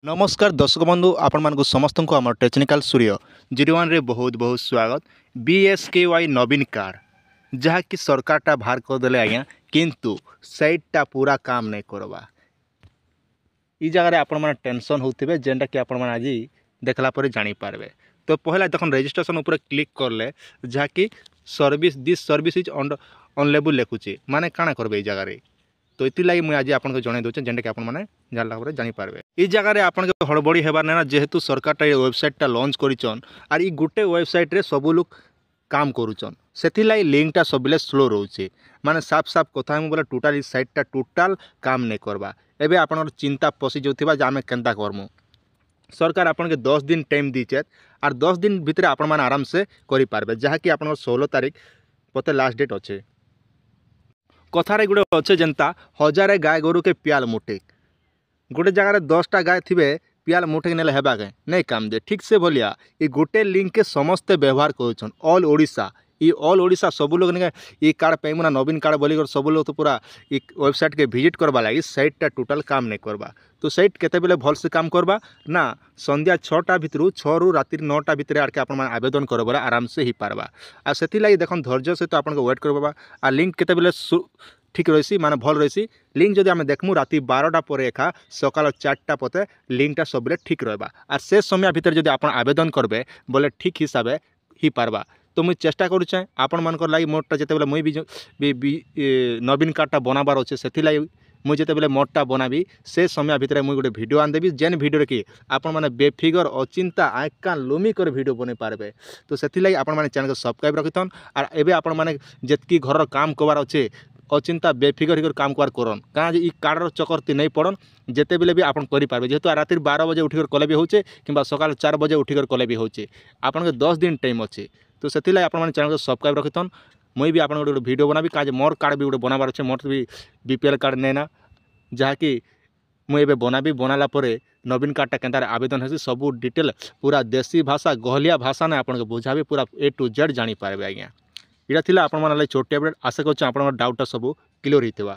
नमस्कार दर्शक बंधु आपण मानक समस्त को आम टेक्निकल सूर्य 01 रे बहुत बहुत स्वागत। BSKY नवीन कार्ड जहाँकि सरकारटा बाहर करदे आज्ञा किंतु सैटा पूरा काम नहीं करवा। ई जगह आपण मैंने टेंशन होते जेनटा कि आपण मैंने आज देखला पर जानीपारे। तो पहला देख रजिस्ट्रेशन उपर क्लिक करले जहाँकि service this service is unavailable लिखुचे माने काଣା करबे ई जगह। तो इति लगी मुझे आज आपको जन दूचे जेनटा कि आपने जानला जानीपारे। ई जगह आपन हड़बड़ी हेबार ना जेहेतु सरकार वेबसाइटा लॉन्च करिछन आर ई गोटे वेबसाइट रे सब लोग काम करुचन से लिंकटा सब स्लो रोचे माने साफ साफ कथा बोले टोटाल साइटा टोटाल काम नहीं करवा। एबे आपन चिंता पशि जाउथिबा जे आमे केनता करमु। सरकार आपन के 10 दिन टाइम दीचे आर 10 दिन भितर आपण मान आराम से करि पारबे जहाँकि आपन 16 तारीख पते लास्ट डेट अच्छे। कथारे गुड़े अच्छे जनता 1000 गाय गोरु के पियाल मुठे गोटे जगार 10टा गाय थे पियाल मुठे नेले हेबा के नहीं काम दे ठीक से भलिया ये गोटे लिंक के समस्ते व्यवहार कर ऑल ओडिशा ये ऑल ओडिशा सब लोग ये कार्ड पाइबू ना नवीन कार्ड बोली सब लोग तो पूरा वेबसाइट के विजिट करवा लगी साइटा टोटाल काम नहीं करवा। तो साइट केते बेले भल से काम करवा ना संध्या 6टा भितर 6 रु राति 9टा भितर आके आपण आवेदन करबा आराम से ही पारबा। आ सेति लागि देखन धैर्य सहित आपण वेट करबा आ लिंक केते बेले ठीक रही माने भल रही लिंक जदि आम देखमु राति 12टा पर एका सकाल 4टा पते लिंकटा सब ठीक रहा और से समय भितर जदि आप आवेदन करबे बोले ठीक हिसाब ही पारबा। तो मुझे चेष्टा करुचे आपण मानकर लगी मोरटा जिते बेले मुई भी नवीन कार्डटा बनाबार अच्छे से मुझे जिते बेले मोरटा बनाबी से समय भितर मुझे गोटे वीडियो आनदेवी जेन वीडियो कि आपण माने बेफिगर अचिंता आँखा लुमी कर वीडियो बन पारबे। तो से आपण माने चैनल को सब्सक्राइब रखिथन और एबे आपण माने जेतकी घर काम करवार अच्छे अचिंता बेफिगर हिकर काम करन कहाँ ई कार्डर चक्कर नहीं पड़न जिते बेले भी आपन करि पारबे। जेहेतु राति 12 बजे उठिकर कले भी होचे कि सकाल 4 बजे उठिकर कले भी होचे आपन के 10 दिन टाइम अच्छे। तो से आप चैनल को सब्सक्राइब रखिथन मुई भी आप गोटे वीडियो बनाबी कहाँ मोर कार्ड भी गोटे बनाबार अच्छे मोर भी BPL कार्ड नैना जहाँकि मुझे बनाबी बनाला परे नवीन कार्डटा केन्ता आवेदन है सब डिटेल पूरा देसी भाषा गहलिया भाषा ने आपन बुझाबी पूरा A to Z जानी पारबे। आज्ञा इटा थिला आपण माने छोटे अपडेट आशा करछु आपण डाउटा सब क्लियर होइतबा।